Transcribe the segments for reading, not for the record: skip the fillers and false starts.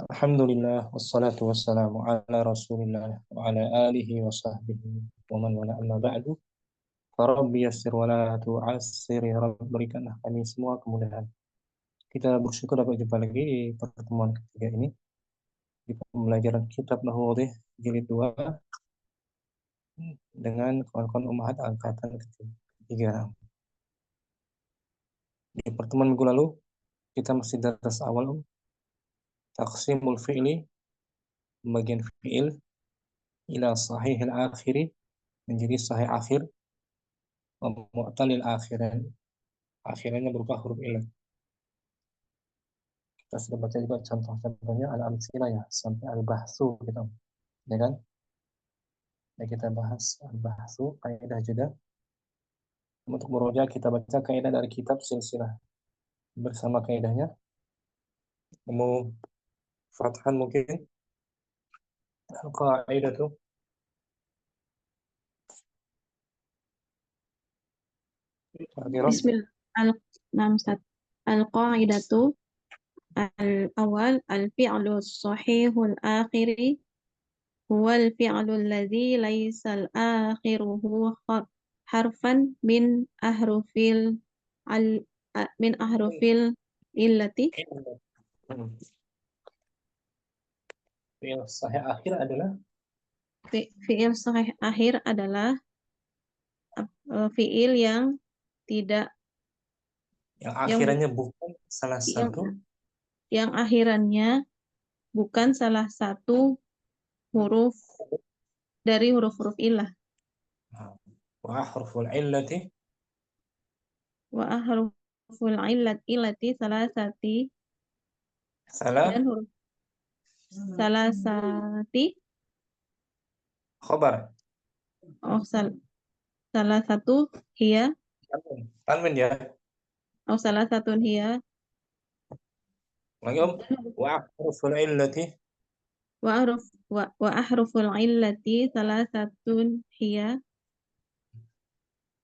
Alhamdulillah wassalatu wassalamu ala Rasulillah wa ala alihi wa sahbihi wa man wala amma ba'du. Farabbi yassir wa la tu'assir, ya Rabb, berikanlah kami semua kemudahan. Kita bersyukur dapat jumpa lagi di pertemuan ketiga ini di pembelajaran kitab Nahwudih jilid 2 dengan kawan-kawan Ummahat angkatan ketiga. Di pertemuan minggu lalu kita masih daras awal taqsimul fi'li, pembagian fi'il ila sahihil akhiri, menjadi sahih akhir, mu'talil akhiran, akhirannya berupa huruf ilah. Kita sudah baca juga contoh-contohnya al-amtsilah ya, sampai al-bahsu gitu, ya kan? Ya, kita bahas al-bahsu, kaidah juga. Untuk murojaah kita baca kaidah dari kitab silsilah bersama kaidahnya. Mau Fathan mungkin al-qaidah tuh. Kira Bismillah. Nam Ustaz. Al-qaidatu al-awwal al-fi'lu sahihul akhiri huwa al-fi'lu alladhi laysa al-akhiruhu harfan al min ahrufil illati. Fi'il sahih akhir adalah Fi'il sahih akhir adalah fi'il yang tidak yang yang akhirannya bukan salah yang satu yang akhirannya bukan salah satu huruf dari huruf-huruf ilah. wa huruful illati Wa ahruful illati salasati salah dan huruf salasati khobar. oh salah satu hiya Tanwin ya. salah satu hiya Lagi wa huruful illati wa ahruful illati salah satu hiya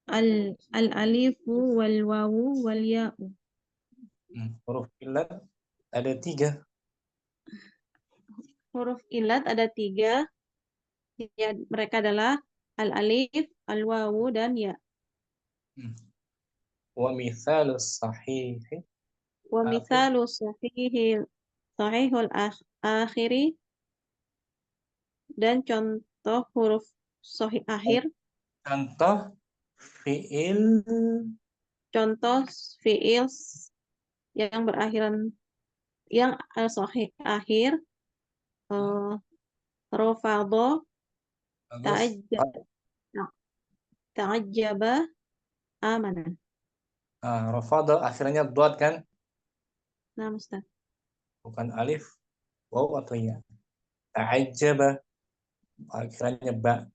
al alifu wal wawu wal ya'u. Huruf illat ada 3. Huruf ilat ada 3, ya, mereka adalah al alif, al wawu dan ya. Wa mithalus sahih Wa akhir mithalu sahihul akhiri, dan contoh huruf sahih akhir, contoh fiil contoh fiil yang berakhiran yang sahih akhir, rafadha, bagus. ta'ajjaba, ta'ajjaba, amana. Rafadha akhirnya dot kan, Nah, Ustaz. bukan alif, waw atau ya. Ta'ajjaba akhirnya ba.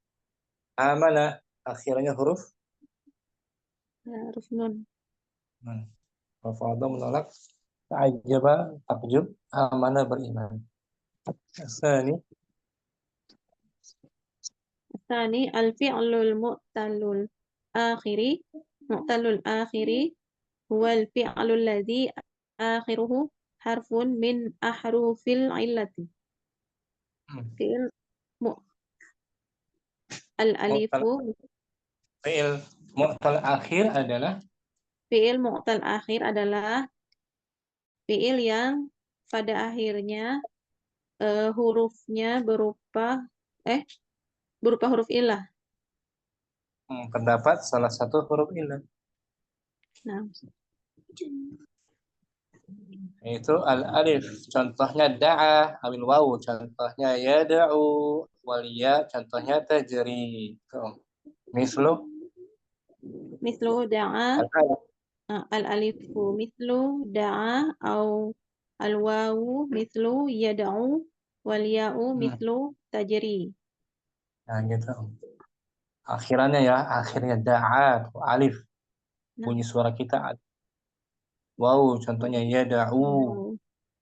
Amana akhirnya huruf Huruf nun. Rafadha menolak, ta'ajjaba takjub, amana beriman. Asani Tsani al-fi'lul mu'talul akhiri huwa al-fi'lul ladzi akhiruhu harfun min ahrufil illati. Fi'il mu mu'tal al-alifu fiil mu'tal akhir adalah fi'il mu'tal akhir adalah fi'il yang pada akhirnya hurufnya berupa huruf ilah. terdapat salah satu huruf illat, Nah, yaitu al-alif, contohnya da'a, awil wawu, contohnya yada'u, wal ya, contohnya tajri. Mislu mislu da'a al-alif. al-alifu mislu da'a au al-wawu mislu yad'u wal ya'u mislu tajri. Nah, gitu. Akhirannya ya, akhirnya da'a, alif. Nah, Bunyi suara kita alif. Wawu, contohnya yada'u.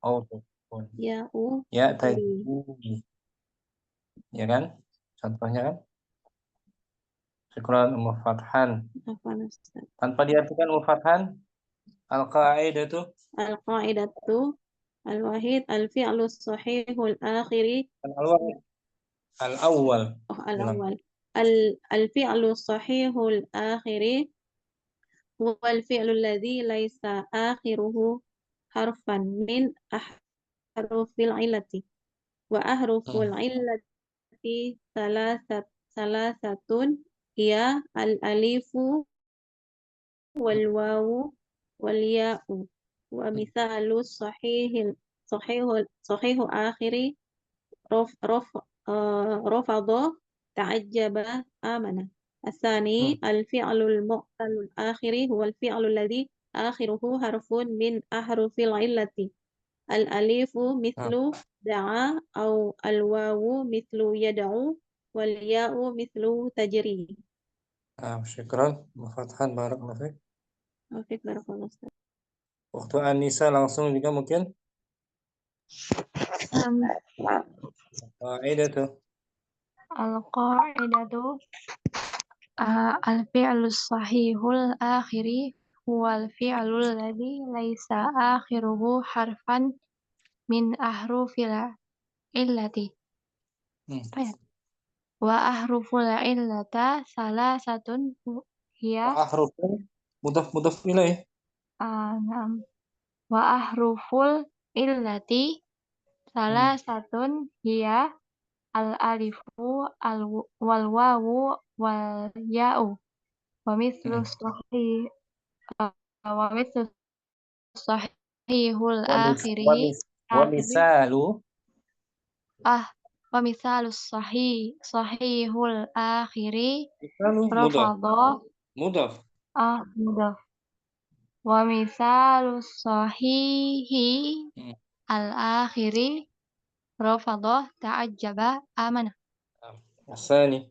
Oh, tuh. ya'u Ya tajri. tajri. Ya kan? Contohnya kan? Syukran Fathan. Afwan, Ustaz. Tanpa diartikan Fathan, al-qaidah tuh Al-qa'idatu Al-wahid al-fi'lu sahihul akhiri. Al-awwal. Al-awwal. Oh, Ulang. al-awwal. Al-fi'lu sahihul akhiri huwa al-fi'lu alladhi laisa akhiruhu harfan min ahrufil illati. Wa ahruful illati salasatun hiya al-alifu wal wawu wal ya'u. Wa mithalu sahihu akhiri rof rof rafadha ta'ajjaba amana. Asani al-fi'lul mu'talul akhiri huwa al-fi'lu alladhi akhiruhu harfun min ahrufil illati. Al-alifu mithlu da'a au al-wawu mithlu yad'u wal ya'u mithlu tajri. Syukran. Fathan barakallahu fiik. Oke, barakallahu. Waktu Anissa langsung juga mungkin. Qaidatu. Al-qa'idatu al-fi'lu sahihul akhiri huwal fi'lul ladzi laisa akhiruhu harfan min ahrufil illati. Wa ahruful illata salasatun hiya Ahrufun mudhaf ilaih. Naam. Wa ahruful illati salasatun hiya al-alifu wal wawu wal ya'u wa mithlu sahihul akhiri Wa misalu. wa mithalus sahihul akhiri Misalu mudhaf. rafadha Mudhaf. mudhaf wa mithalus sahihi al-akhiri rafadha ta'ajjaba amana. Asani.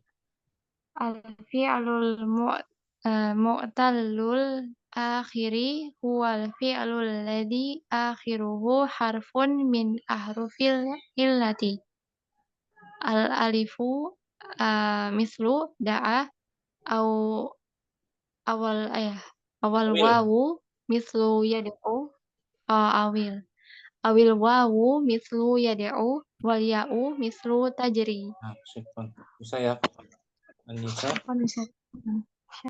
Al-fi'lul mu'tallul akhiri huwal fi'lul ladzi akhiruhu harfun min ahrufil illati. Al-alifu mislu da'a au awal wawu mislu yad'u awil wawu mislu yad'u wal ya'u mislu tajri. Syukran. Bisa ya, Anissa. Bisa.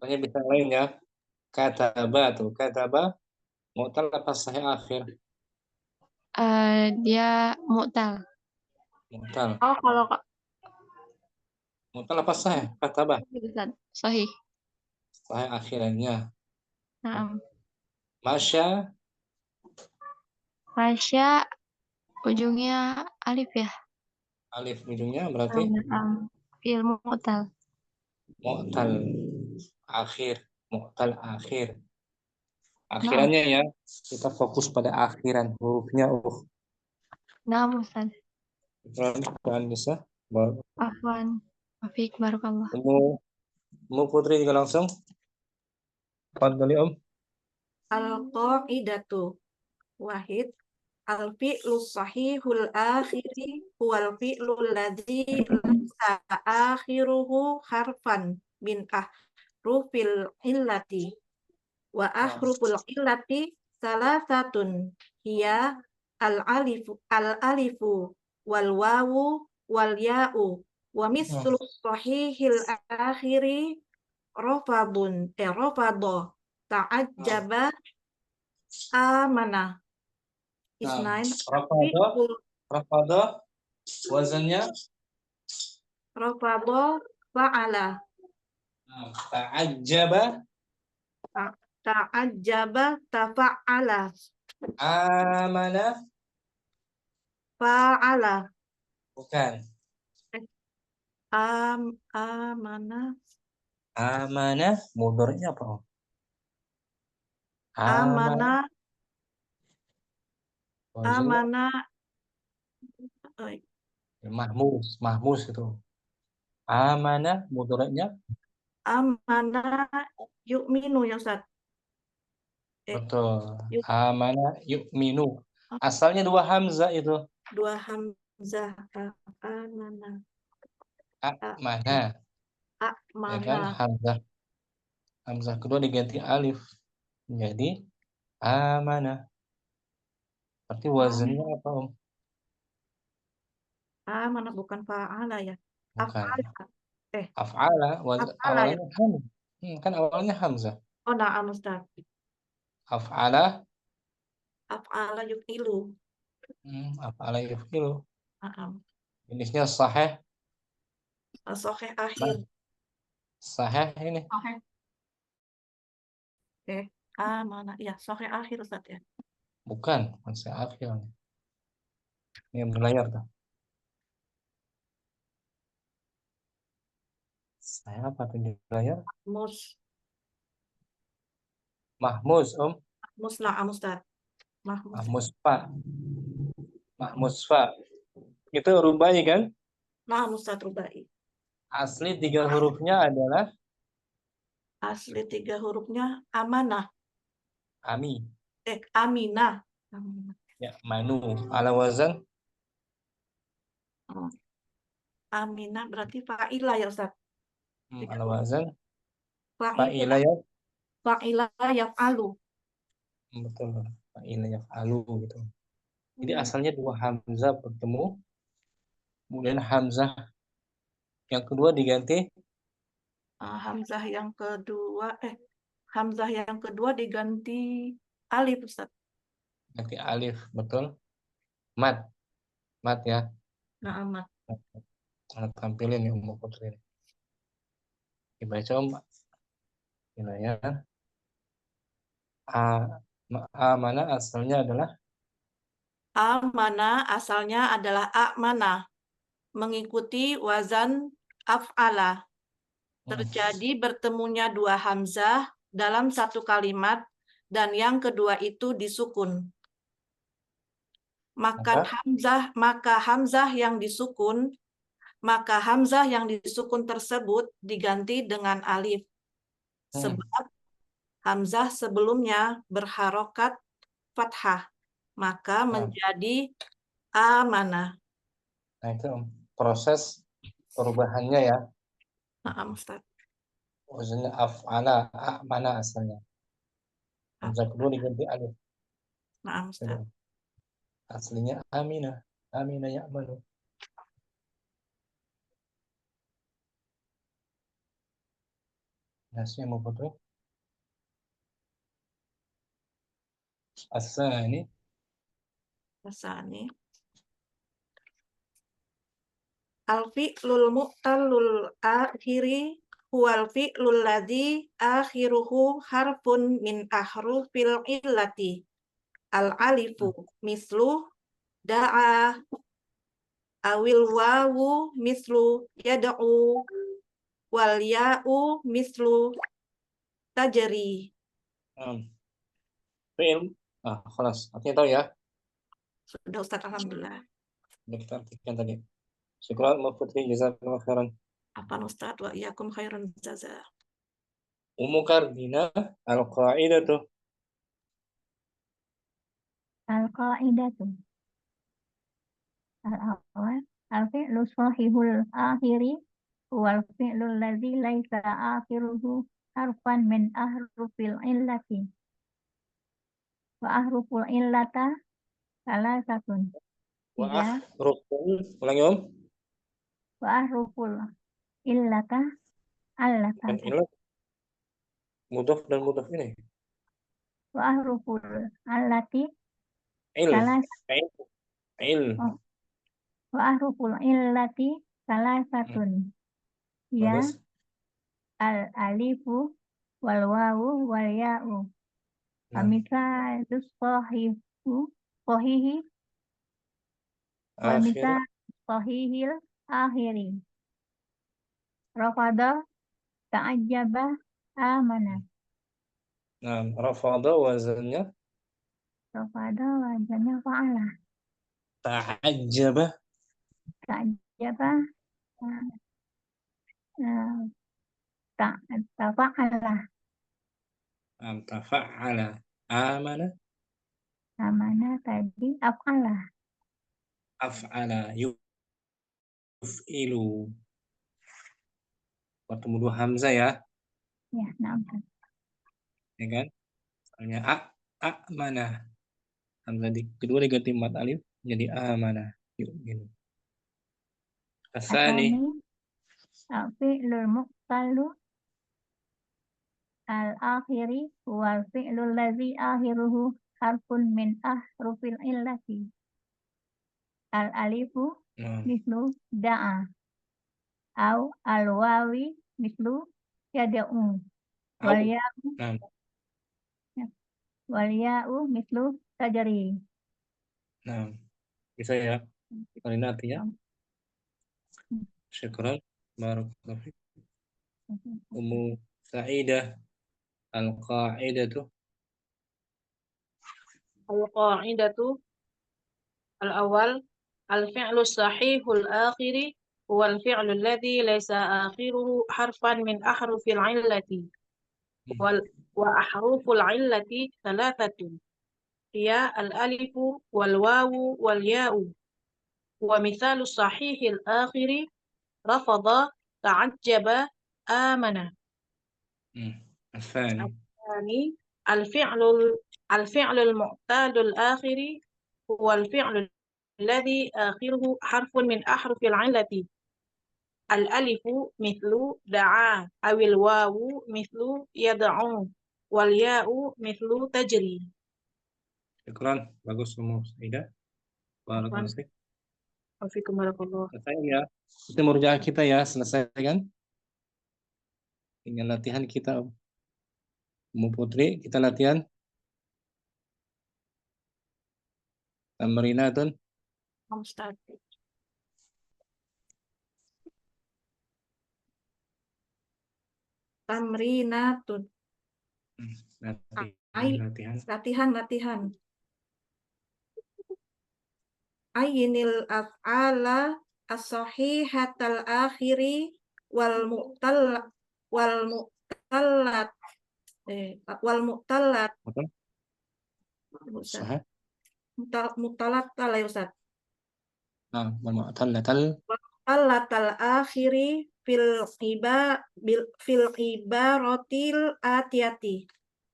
Tanya bisa lain ya. Kataba tuh. Kataba mu'tal apa sahih akhir? Dia mu'tal. Mu'tal. Oh, kalau Mu'tal apa sahih? Kataba. sahih. Sahih akhirannya. Naam. Masya. Masya ujungnya alif ya. Alif ujungnya berarti Fi'il mu'tal. mu'tal akhir. Mu'tal akhir. Akhirannya ya. Kita fokus pada akhiran hurufnya. Naam, Ustaz. Syukran Anissa. Afwan. Afik barakallah. Mau Putri juga langsung. Fadhali Om. Al-qa'idatu wahid al-fi'lu sahihul akhiri huwal fi'lu alladzi laysa akhiruhu harfan min ahrufil illati wa ahruful illati salasatun hiya al-alifu wal wawu wal ya'u wa mislu sahihil akhiri rafadha ta'ajjaba amana isnain Rafadha wazannya rafadha fa'ala ta'ajjaba tafa'ala amana fa'ala bukan amana mudhari'nya apa Om? Amana mahmus itu. Amana mudhari'nya amana yu'minu ya Ustaz. Betul. Amana yu'minu. Asalnya dua hamzah itu. Dua hamzah. Amana. Mana? Ya kan? Hamzah kedua diganti alif. Jadi amana. Berarti wazannya apa, Om? Mana bukan fa'ala ya. Bukan. Af'ala. Af'ala, Af'ala ya. awalnya hamzah. Kan awalnya hamzah. Oh, na'am Ustaz. Af'ala, Af'ala yuf'ilu. af'ala yuf'ilu. Na'am. Jenisnya sahih, Sahih nah, akhir. sahih ini. Mana? Ya, sahih akhir Ustaz ya. Bukan, masih akhir. Ini yang berlayar tuh. Saya apa tuh di layar? Mus. Mahmuz, Om. Mus na'am Ustaz. Mahmus. Mahmuz fa. Mahmuz fa. Itu rubai kan? Na'am Ustaz rubai. Asli 3 hurufnya adalah Asli 3 hurufnya amanah. ami. Aminah. Aminah. Ya, manu. Ala wazan Oh. Aminah berarti fa'ilah ya Ustaz. ala wazan Fa'ilah. fa'ila ya. Fa'ilah yaf'alu. Betul. Fa'ila yaf'alu gitu. Jadi asalnya 2 hamzah bertemu. Kemudian hamzah yang kedua diganti Hamzah yang kedua Hamzah yang kedua diganti alif Ustaz. ganti alif, betul. Mat. Mat ya. Nah, amat. Tampilin ya Ummu Putri. Dibaca Om. Gila ya. Mana asalnya adalah Amana asalnya adalah amana, mengikuti wazan af'ala. Terjadi bertemunya 2 hamzah dalam satu kalimat dan yang kedua itu disukun. Maka hamzah yang disukun tersebut diganti dengan alif. Sebab hamzah sebelumnya berharokat fathah, maka menjadi amanah. Nah itu Om, proses perubahannya ya. Ustaz. Wazannya af'ala, mana asalnya. Hamzah kedua diganti alif. Ustaz. Aslinya aminah. Aminah ya'malu. Nasnya mau Putri. Asani. Al-fi'lul mu'tallul akhiri huwal fi'lul ladzi akhiruhu harfun min ahrufil illati. Al-alifu mislu da'a awil wawu mislu yad'u wal ya'u mislu tajri. Fi'il. Khalas. Artinya tahu ya. Sudah Ustaz, alhamdulillah. Sudah kita artikan tadi. Syukran Mbak Putri, jazakallahu khairan. Apa Ustaz, wa iyyakum khairan jazaa. Ummu Kardina al-qa'idatu. Al-qa'idatu. Al-awwal al-fi'lu sahihul akhiri wal fi'lul ladzi laisa akhiruhu harfan min ahrufil illati. Wa ahruful illata salasatun. Wa ahruful, ulangi Om. Wa ahruful illata allata. Kan illat mudhaf dan mudhaf ini. Wa ahruful allati Il. Wa ahruful illati salasatun. Ya al-alifu wal wawu wal ya'u. Misal sahihi wal misal sahihil akhiri. Rafada ta'ajjaba amana. Nah, rafada wazannya Rafada wazannya fa'ala. ta'ajjaba. Ta'ajjaba tafa'ala. Tafa'ala. Amana. Amana tadi af'ala. Af'ala yuf'ilu. Bertemu 2 hamzah ya. Ya, nampak. Ya kan? Soalnya mana. Tadi kedua diganti mat alif jadi amanah. Yu'minu. Asani. الثاني الفعل المعتل الآخر هو الفعل الذي آخره حرف من أحرف العلة الألف Nah, مثل دعا أو الواو مثل يدعو والياء nah, مثل تجري. nah. Bisa ya. Ini artinya. Syukran. Barakallahu fiik. Ummu Sa'idah al-qa'idatu. Al-qa'idatu al-awwal al-fi'lu sahihul akhiri huwa al-fi'lu alladhi laysa akhiruhu harfan min ahrufil illati wa ahruful illati thalathatun hiya al-alifu wal wawu wal ya'u wa mithalu sahihil akhiri rafadha ta'ajjaba amana. Asani. الثاني الفعل الفعل المعتاد الآخر هو الفعل الذي آخره حرف من أحرف العلة الألف مثل دعا أو الواو مثل يدعو والياء مثل تجري. Syukran. Bagus Ummu Sa'idah. Barakallahu fiik. Wafikum barakallah. Selesai ya. Itu murojaah kita ya, selesai kan? Tinggal latihan kita. Ummu Putri, kita latihan. Tamrinatun. Ustaz. Tamrinatun. Latihan. Ayinil af'ala as-sahihatal akhiri wal mu'tallat Betul? Ustaz. Sahih. Mu'tallat ya Ustaz. Nah, mu'tallatal Mu'tallatal akhiri fil ibaratil atiyati.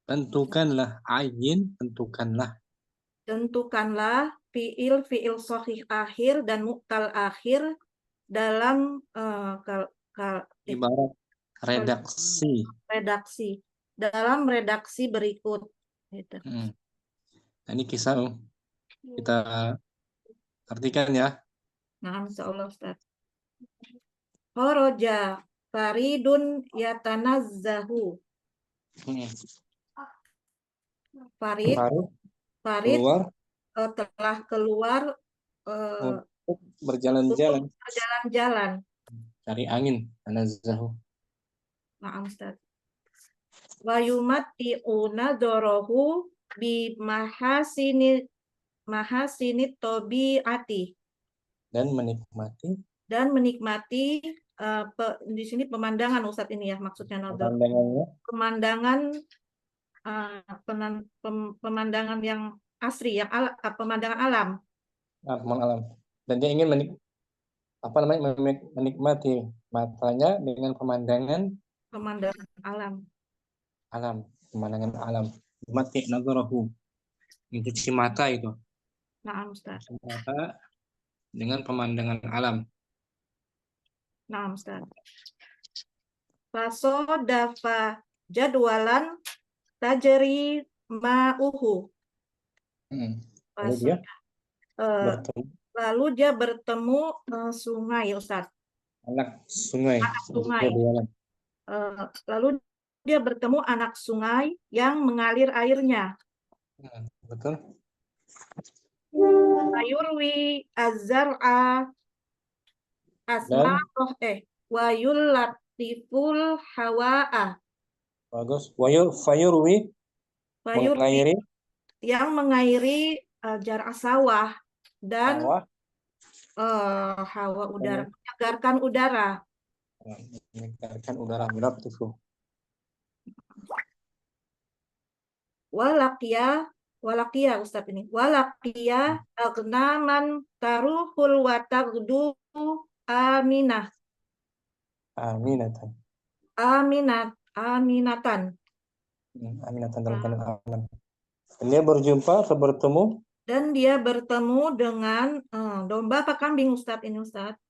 tentukanlah Tentukanlah fiil sahih akhir dan mu'tal akhir dalam ibarat redaksi. Dalam redaksi berikut. Gitu. Nah, ini kisah kita artikan ya. Nah, insyaallah Ustaz. Kharaja Faridun yatanazzahu. Farid keluar telah keluar untuk berjalan-jalan, cari angin, tanazzahu. Nah, Ustaz. Wa yumatti'una dorohu bi mahasini tabi'ati. Dan menikmati Di sini pemandangan Ustaz ini ya maksudnya nador. Pemandangan yang asri, yang pemandangan alam. Dan dia ingin menikmati matanya dengan pemandangan alam. Mati nadarahu, mencuci mata itu. Nah, Ustaz. Mata dengan pemandangan alam. Nah, Ustaz. Fasodafa jadwalan tajri ma'uhu. Lalu dia bertemu sungai, Ustaz. Anak sungai. Lalu dia bertemu anak sungai yang mengalir airnya. Betul. Ayurwi az-zar'a asma'oh wa yullatiful hawa'a. Bagus. Fayurwi mengairi, yang mengairi jarak sawah dan hawa udara, menyegarkan udara. Yulatifu. Walakia Ustaz ini. Walakia agnaman taruhul wa tagdu aminatan. Aminatan dalam keadaan aman. Dia bertemu Dan dia bertemu dengan domba apa kambing Ustadz ini Ustadz?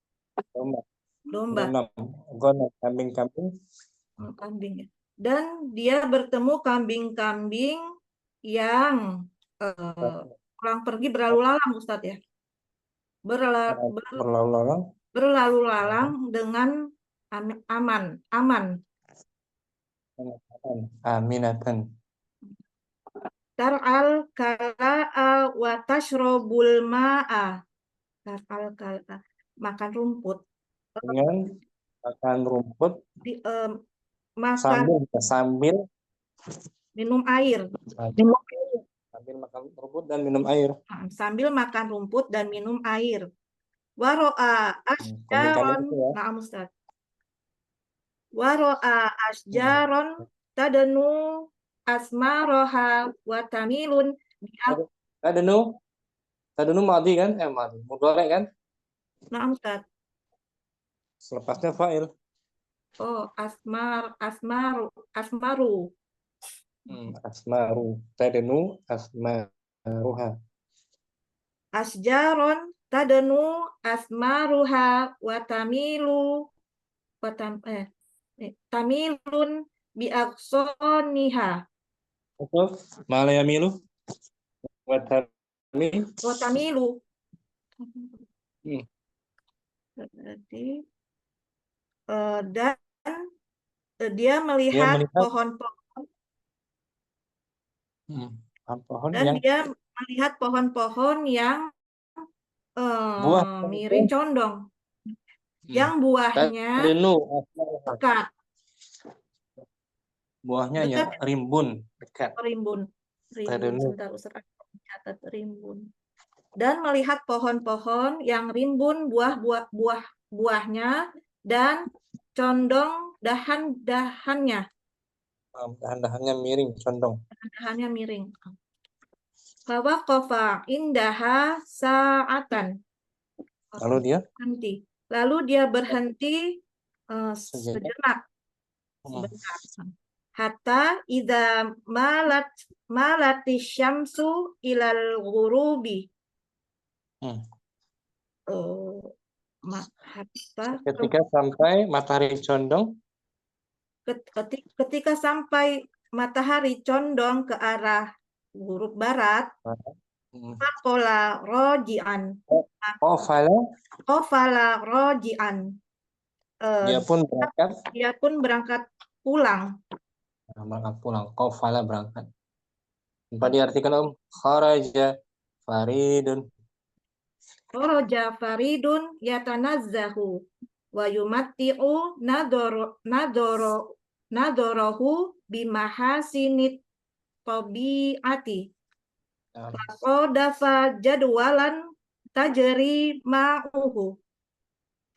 Domba. Domba. Gonam. Kambing-kambing. Kambing ya. Dan dia bertemu kambing-kambing yang pulang pergi berlalu lalang Ustadz ya. Berlalu lalang. Berlalu lalang dengan aman. Aminatan. Tar'al kala'a wa tashrobul ma'a. Tar'al kala'a. Makan rumput. Dengan makan rumput Makan sambil minum air. Sambil makan rumput dan minum air. Sambil makan rumput dan minum air. Waro'a asjaron. Na'am Ustaz. Waro'a asjaron tadanu asmaroha wa tamilun. Tadanu madi kan? Madi. Mudhari kan? Na'am Ustaz. Selepasnya fa'il. Oh, asmaru. Asmaru. Tadanu asmaruha. Asjaron tadanu asmaruha wa tamilu tamilun bi aqsaniha. Betul. Malayamilu. Wa Tamilu. Dan dia melihat pohon-pohon dan dia melihat pohon-pohon yang miring condong, yang buahnya dekat. Buahnya ya rimbun, dekat. Rimbun. Sebentar Ustaz, catat rimbun. Dan melihat pohon-pohon yang rimbun buahnya dan condong dahan-dahannya. Dahan-dahannya miring, condong. Dahan-dahannya miring. Fawaqafa indaha sa'atan. Lalu dia berhenti sejenak. Sebentar. Hatta idza malati syamsu ilal ghurubi. Ketika sampai matahari condong. Ketika sampai matahari condong ke arah ghurub barat. Faqala roji'an. Qafala roji'an. Dia pun berangkat pulang. Qafala berangkat. Apa diartikan kharaja faridun. Kharaja faridun yatanazzahu wa yumatti'u nadorohu bimahasinit tabi'ati. Faqadafa jadwalan tajri ma'uhu.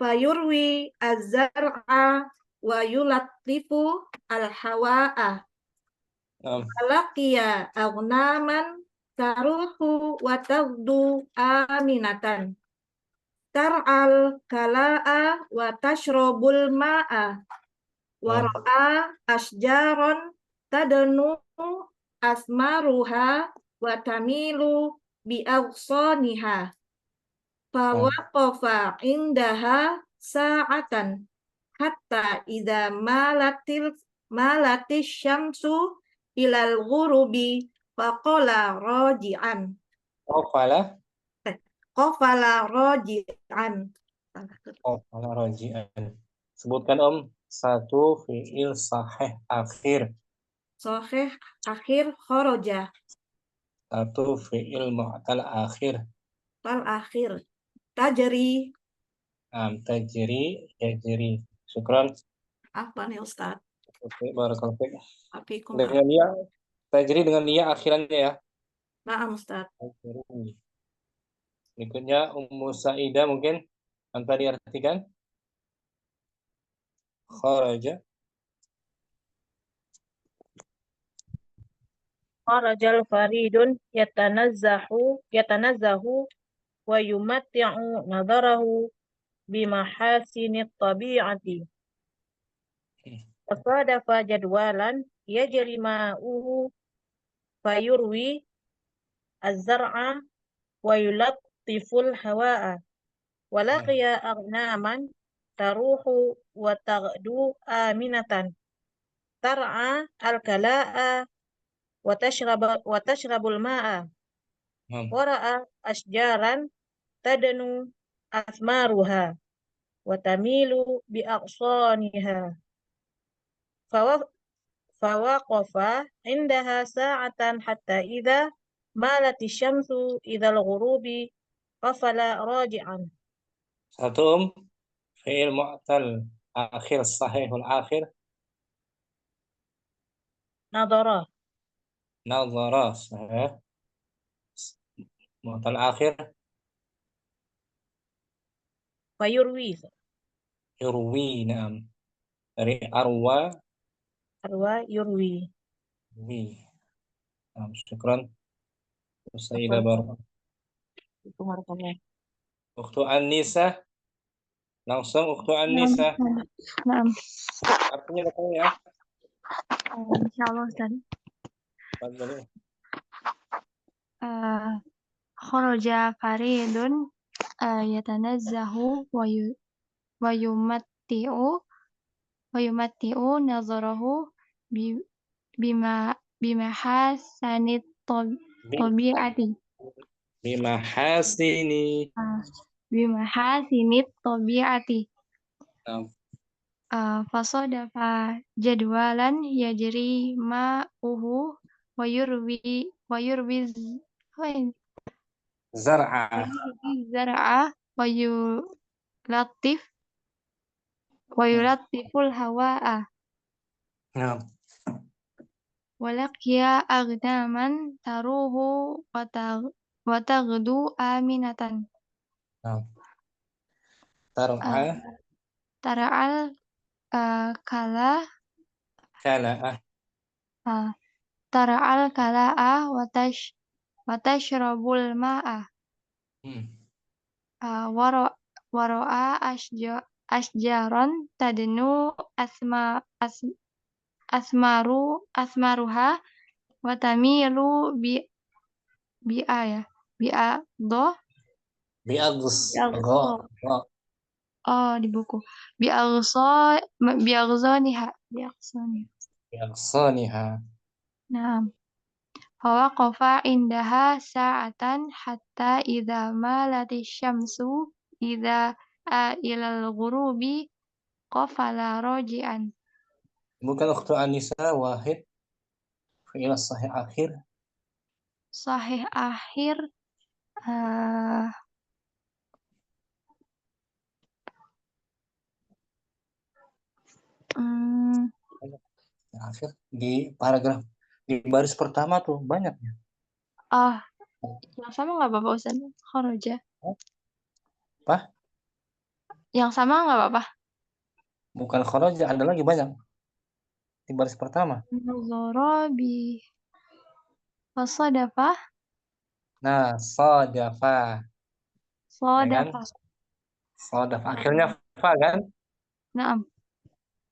Fayurwi az-zar'a wa yulattifu al-hawa'a. Alaqiya aghnaman taruhu wa tagdu aminatan. Tar'al kala'a wa tashrobul ma'a. Wara'a asjaron tadanu asmaruha wa tamilu bi aqsaniha. Fawaqafa indaha sa'atan hatta idza malatis syamsu ilal ghurubi faqala roji'an. Qafala roji'an. Sebutkan satu fi'il sahih akhir. Sahih akhir kharaja. Satu fi'il mu'tal akhir. Akhir. Tajri. Tajri, yajri. Syukran. Apa nih Ustaz? Oke, barakallahu fiik. Afikum. Dengan ya, tajri dengan ya akhirannya ya. Naam Ustaz. Berikutnya Ummu Saidah mungkin tanpa diartikan. Kharaja. Kharajal faridun yatanazzahu wa yumatti'u nadarahu bimahasinit tabi'ati. Fasadafa jadwalan yajri ma'uhu fayurwi az-zar'a ويلطف الهواء ولقي أغناما تروح وتغدو آمنة ترعى الكلاء وتشرب الماء ورأى أشجارا تدنو أثمارها وتميل بأغصانها فوقف عندها ساعة حتى إذا مالت الشمس إلى الغروب قفل راجعا. Satu, fi'il mu'tal akhir sahihul akhir. نظرة Nazara sahih. Mu'tal akhir. ويروي Yurwi, na'am. Dari arwa, يروي. wi. Na'am, syukran. Sayyidah Barak. Ukhtu An-Nisa. Langsung Ukhtu An-Nisa. Naam. Artinya apa ya? Insyaallah Ustaz. Fadhali. Kharaja faridun yatanazzahu wa yumatti'u nazarahu bimahasanit tabi'ati. Bimahasini. Bimahasinit tabi'ati. Na'am. Fasadafa jadwalan yajri ma'uhu wa yurwi Zar'a. zar'a wa yulattiful hawa'a Na'am. walaqya aghnaman taruhu wa taghdu aminatan. Na'am. Tar'a. Tara'al kala Kala'ah. tara'al kala'a wa tashrabul ma'a waro'a asjaron tadnu asmaruha wa tamilu bi'adha Bi'aghs. di buku bi'aghsaniha Bi'aghsaniha. Nah, fawaqafa indaha sa'atan hatta idza malati syamsu ilal ghurubi qafala raji'an. Bukan Ukhtu An-Nisa wahid. Fi'il sahih akhir. Sahih akhir Akhir di paragraf di baris pertama tuh banyaknya. Yang sama nggak apa-apa Ustaz? Kharaja. Apa? Yang sama nggak apa-apa? Bukan kharaja, ada lagi banyak di baris pertama. Nazara bi wasadafa Nah, sadafa. Ya kan? sadafa. Sadafa akhirnya fa kan? Naam.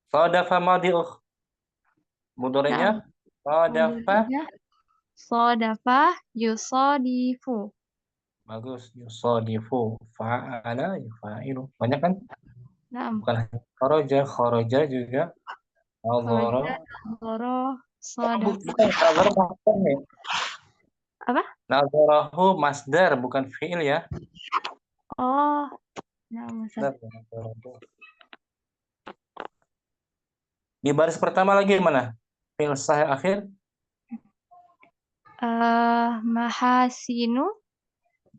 Sadafa madi'uh. Mudhari'nya sadafa. Sadafa yusadifu. Bagus. Yusadifu. Fa'ala yufa'ilu. Banyak kan? Naam. Bukan kharaja, kharaja juga. Nazara. Nazara sadafa. Bukan nazara masdar nih. Apa? Nazarahu masdar bukan fi'il ya. Oh. Naam Ustaz. Di baris pertama lagi mana? Fi'il sahih akhir. Mahasinu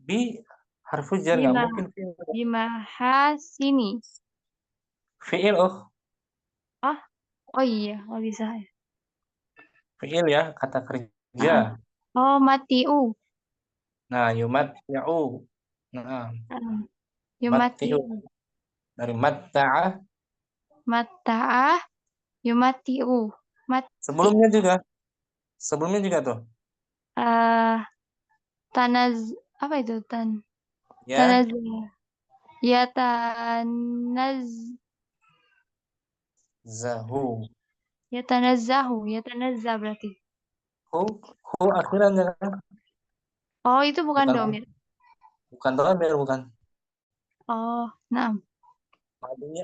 Bi harfu jar nggak mungkin fi'il. bimahasini. Fi'il Oh iya, nggak bisa ya. fi'il ya, kata kerja. Oh, matiu. Nah, yumatti'u. Nah, Yumatiu. dari matta'a. Matta'ah yumatiu. Sebelumnya juga tuh. Apa itu Ya, tanaz ya tanaz zahu. yatanazza berarti. Hu akhirannya kan? Oh, itu bukan Bukan domir. Bukan dhamir, bukan. Oh, naam.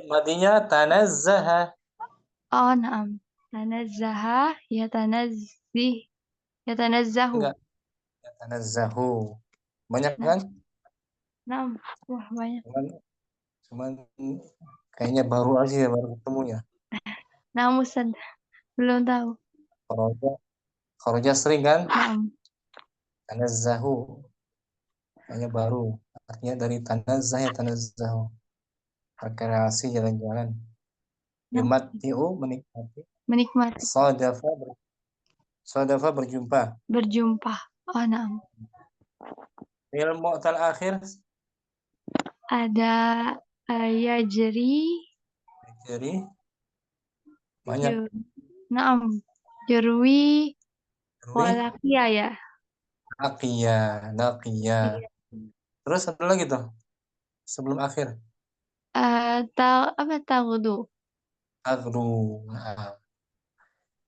Madinya tanazzaha. Oh, naam. Tanazzaha yatanazzih yatanazzahu. Enggak, tanazzahu. Banyak Naam. kan? Naam. Wah, banyak. Cuman kayaknya baru aja ya, baru ketemunya. Naam, Ustaz. Belum tahu. Kharaja sering kan? Naam. Tanazzahu. Kayaknya baru. Artinya dari tanazzah ya tanazzahu. Rekreasi jalan-jalan. Naam. Yumatti'u menikmati. Menikmati. Sadafa berjumpa. Berjumpa. Oh, naam. Fi'il mu'tal akhir. Ada yajri. Jadi banyak. Naam. Jurwi Terus walakia ya. laqiya. Terus ada lagi tuh sebelum akhir. Tagudu. Agru. Nah,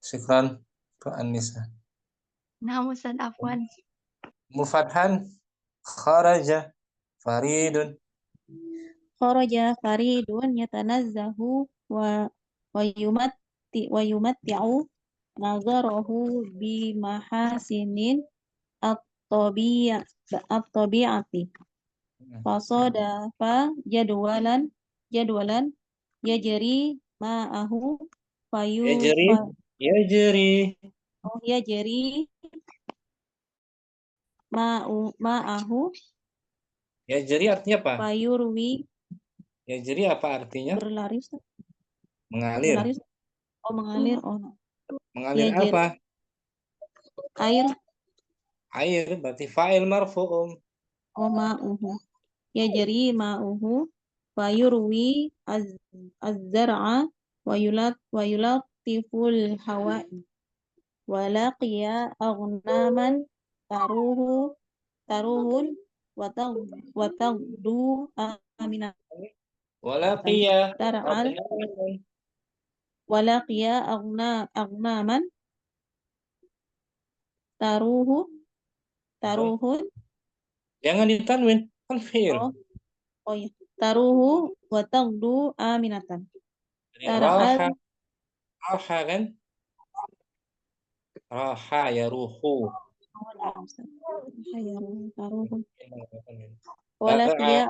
syukran ke Anissa. Naam, Ustaz, afwan. Mufathan kharaja faridun. Kharaja faridun yatanazzahu wa yumatti'u nazarahu bi mahasinin at-tabi'ati. Fasadafa jadwalan yajri ma'ahu Yajri yajri ma'ahu Yajri artinya apa? fayurwi Yajri apa artinya? berlari Mengalir. mengalir Mengalir yajri apa? air Air berarti fa'il marfu'um. ma'uhu yajri ma'uhu fayurwi az-zar'a wa yulatiful hawa'i walaqiya aghnaman taruhun watagdu aminah Walaqiya tar'al walaqiya aghnaman taruhun jangan ditanwin, kan fi'il. ya taruhu watagdu aminatan Jadi tar'al raha kan? Raha ya ruhu. taruhu Tar'a. walaqiya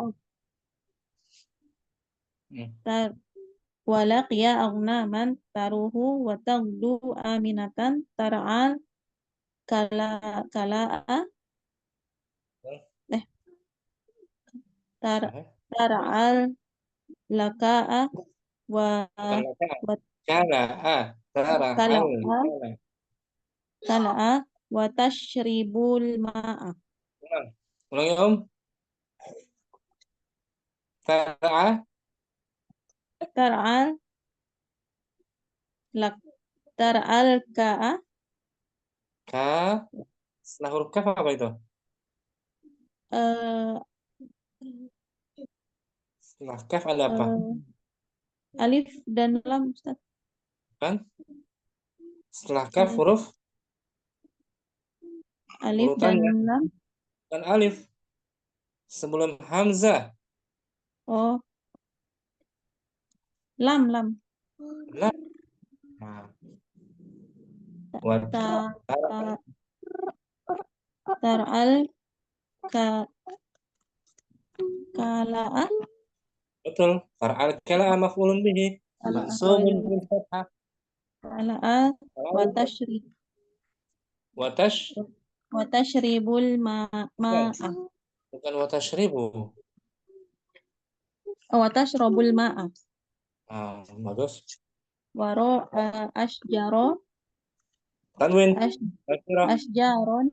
walaqiya aghnaman taruhu watagdu aminatan tar'al kala'a tar'al laka'a wa Kala'a. kala'a wa tashribul ma'a Ulangi Om. Kala'a. tar'al lak tar'al ka'a Ka. Setelah huruf kaf apa itu? eh, Setelah kaf ada apa? alif dan lam Ustaz. Kan? Setelah kaf huruf Alif dan urutannya lam. kan alif. Sebelum hamzah. Oh. Lam. Lam. Nah. Tar'al kala'a. Betul. Far'al kala'a maf'ulun bihi. Mansubun bil fathah. Kala'a wa tashribul ma'a. Bukan wa tashribu. Wa tashrabul ma'a. Bagus. Waro asjaro Tanwin. asjaron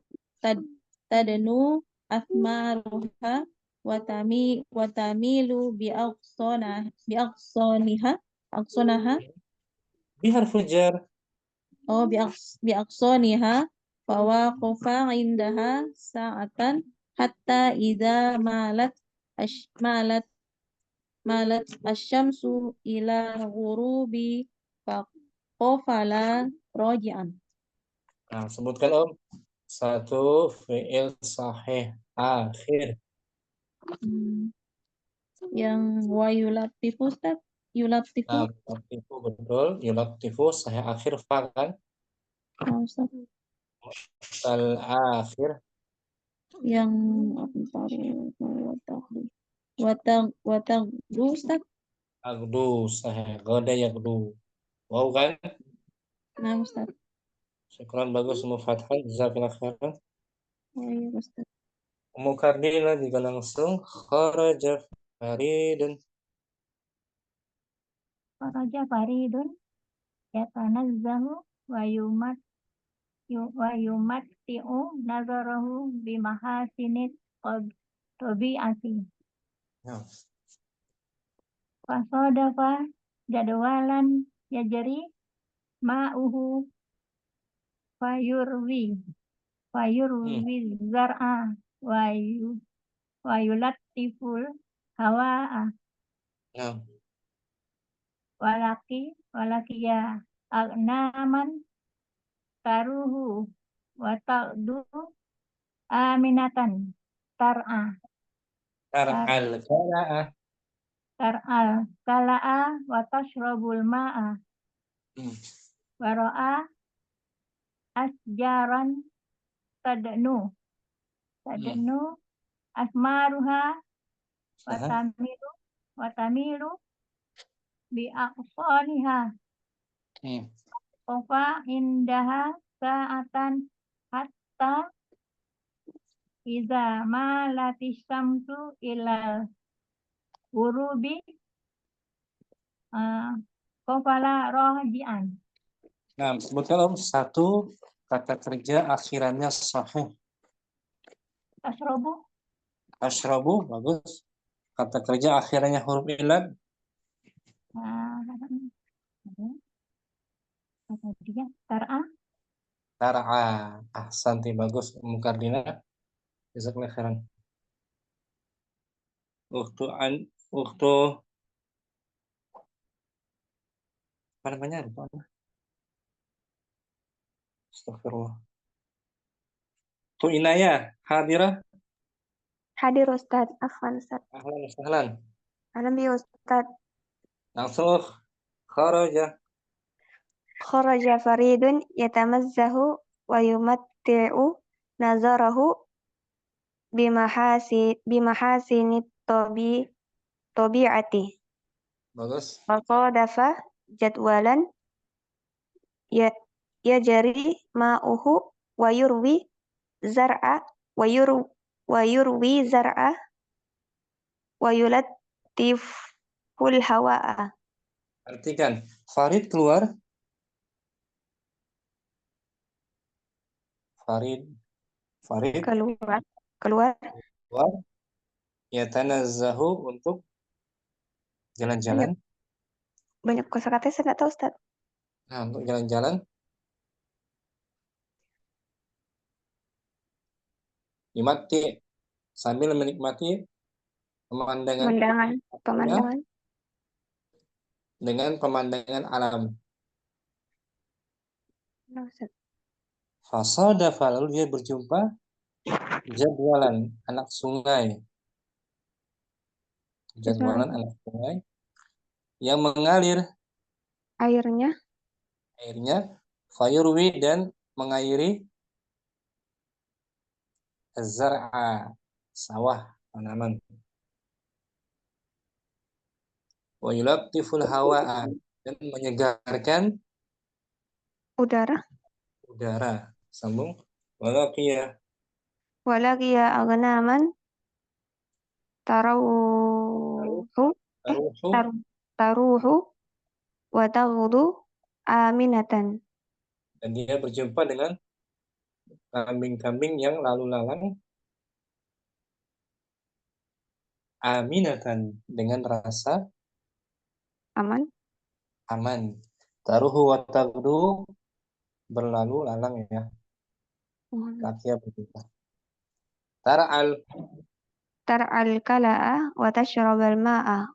tadnu asmaruha wa tamilu bi aqsanaha Biharful jar. bi aqsaniha fa waqafa indaha sa'atan hatta idza malat asyamsu ila ghurubi faqafala raji'an. Nah, sebutkan Om. Satu fi'il sahih akhir. Yang wayulatifu Ustaz. Yulatifu. Nah, yulatifu betul. Yulatifu saya akhir fa kan. Nah, Ustaz. Al-akhir. Yang watag Ustaz. Agdu saya. Goda yagdu. Wow kan? Nah, Ustaz. Syukran bagus semua fathah. Jazakallah khairan. Oh iya Ustaz. Mukardina juga langsung kharaja faridun. Faraja faridun yatanazzahu wa yumatti'u nazarahu bimahasinit tabi'ati. Ya. Fasadafa jadwalan yajri ma'uhu fayurwi zar'a wa yulattiful hawa'a Ya. walakiya agnaman taruhu wa ta'du aminatan tar'a Tar'al kala'ah. tar'al kala'a wa tashrabul ma'a wa ra'a asjaran tadnu asmaruha wa tamilu bi aqsaniha Ofa indaha sa'atan hatta iza malati syamsu ilal gurubi kofala rohjian. Nah, sebutkan satu kata kerja akhirannya sahih. Tasrobu Ashrabu, bagus. Kata kerja akhirannya huruf ilad. Kata dia tar'a Tar'a. Ahsanti, bagus. Mukardina. Jazakallah khairan. Ukhtu apa namanya? Astagfirullah. Tu Inaya, hadirah. Hadir Ustaz, afwan Ustaz. Ahlan wa sahlan. Alhamdulillah Ustaz. Langsung kharaja. Kharaja faridun yatamazzahu wa yumatti'u nazarahu bimahasinit tabi'ati. Bagus. Faqadafa jadwalan yajri ma'uhu wa yurwi zar'a wa yurwi zar'a wa yulattiful hawa'a. Artikan. Farid keluar. Farid Keluar. Ya tanazzahu untuk jalan-jalan. Banyak kosakata saya nggak tahu Ustaz. Nah, untuk jalan-jalan. Nikmati sambil menikmati pemandangan dengan pemandangan alam. Nah, Ustaz. Fasadafa, lalu dia berjumpa jadwalan anak sungai. Jadwalan anak sungai yang mengalir Airnya fayurwi dan mengairi zar'a, sawah, tanaman. Wa yulattiful hawa'a, dan menyegarkan udara. Sambung. Walaqiya agnaman taruhu wa taghdu aminatan. Dan dia berjumpa dengan kambing-kambing yang lalu lalang aminatan, dengan rasa aman. Taruhu wa taghdu, berlalu lalang ya. Lakia berjumpa. Tar'al kala'a wa tashrabul ma'a.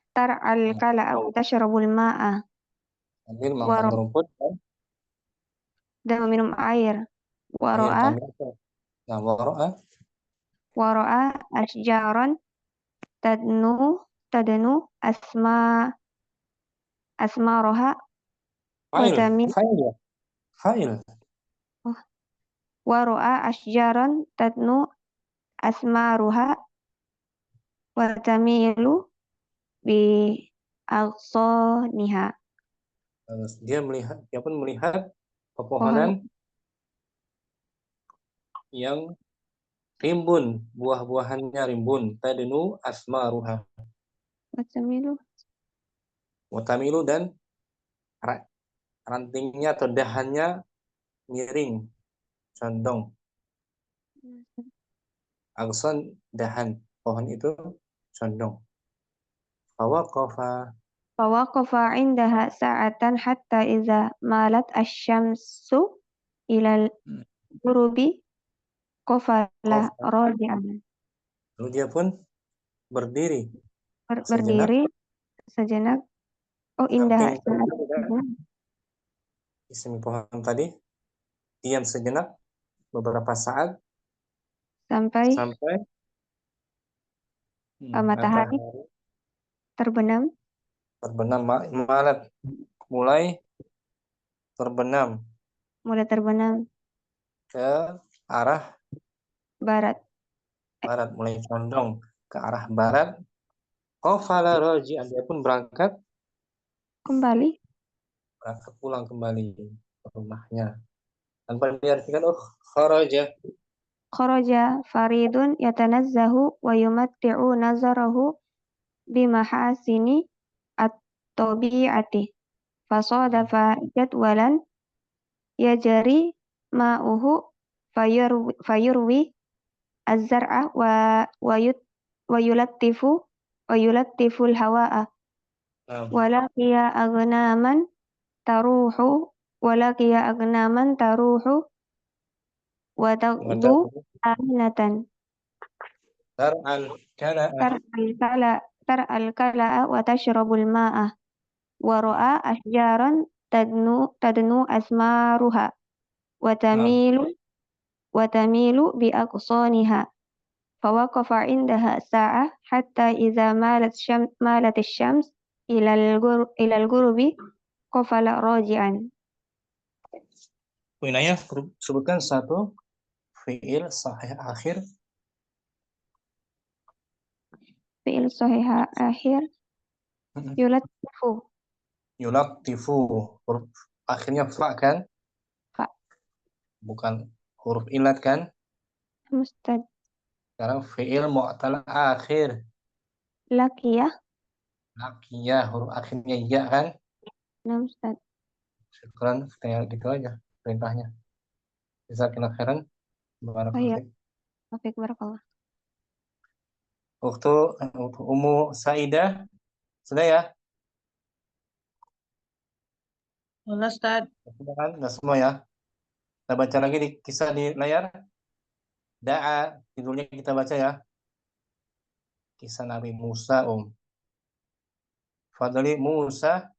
Tar'al kala'a wa tashrabul ma'a. Sambil makan rumput Dan meminum air. Waro'a Nah, wara'a wara'a asjaron tadnu asmaroha fa'il, watami fa'il ya. Fa'il. wara'a asjaron tadnu asmaruha watamilu bi aqsaniha. Dia pun melihat Pohon pepohonan yang rimbun, buah-buahannya rimbun. Tadnu asmaruha. watamilu Watamilu dan rantingnya atau dahannya miring, condong. Agson dahan pohon itu condong. Fawaqafa fawaqafa indaha sa'atan hatta iza malat asyamsu ilal gurubi qafala qafa. raji'an. Lalu dia pun berdiri sejenak, Berdiri sejenak. Oh, indaha samping di samping pohon tadi, diam sejenak beberapa saat sampai sampai matahari terbenam terbenam. Malat mulai terbenam ke arah barat. barat, mulai condong ke arah barat. Qafala raji'an, dia pun berangkat Kembali pulang kembali ke rumahnya. Tanpa diartikan kharaja. kharaja faridun yatanazzahu wa yumatti'u nazarahu bimahasini at-tabi'ati fasadafa jadwalan yajri ma'uhu fayurwi az-zar'a wa yulattifu al-hawa'a walaqiya agnaman taruhu wa tagdu aminatan tar'al kala'a wa tashrabul ma'a wa ra'a ashjaran tadnu asmaruha wa tamilu bi aqsaniha fawaqafa indaha sa'ah hatta idza malat asyams ila al-ghurubi qafala raji'an. Winaya sebutkan satu fi'il sahih akhir. Fi'il sahih akhir Yulattifu, huruf akhirnya fa kan? Fa. Bukan huruf ilat kan? Mustad Sekarang fi'il mu'tal akhir. Laqiyah Laqiyah, huruf akhirnya ya kan? Mustad. Syukran, kayak gitu aja perintahnya. Jazakallahu khairan. Barakallahu. Wafik barakallah. Waktu Ummu Saidah sudah ya? Ustaz. Sudah kan? Sudah semua ya? Kita baca lagi di kisah di layar. Da'a, judulnya kita baca ya. Kisah Nabi Musa, Fadli Musa.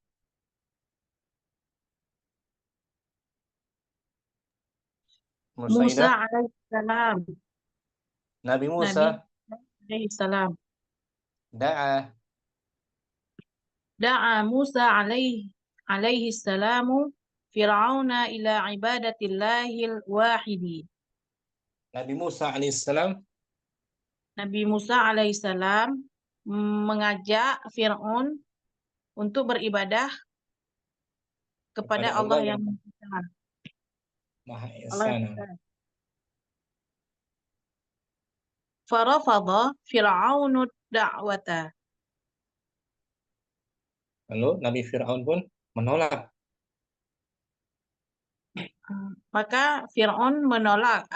Musa alaihissalam. Nabi Musa. Alaihissalam. Da'a Musa alaihissalam Fir'auna ila ibadatillahil wahidi. Nabi Musa alaihissalam. Nabi Musa alaihissalam mengajak Fir'aun untuk beribadah kepada Allah yang Maha Esa. Farafadha Fir'aunu da'wata. Lalu Nabi Fir'aun pun menolak. Maka Fir'aun menolak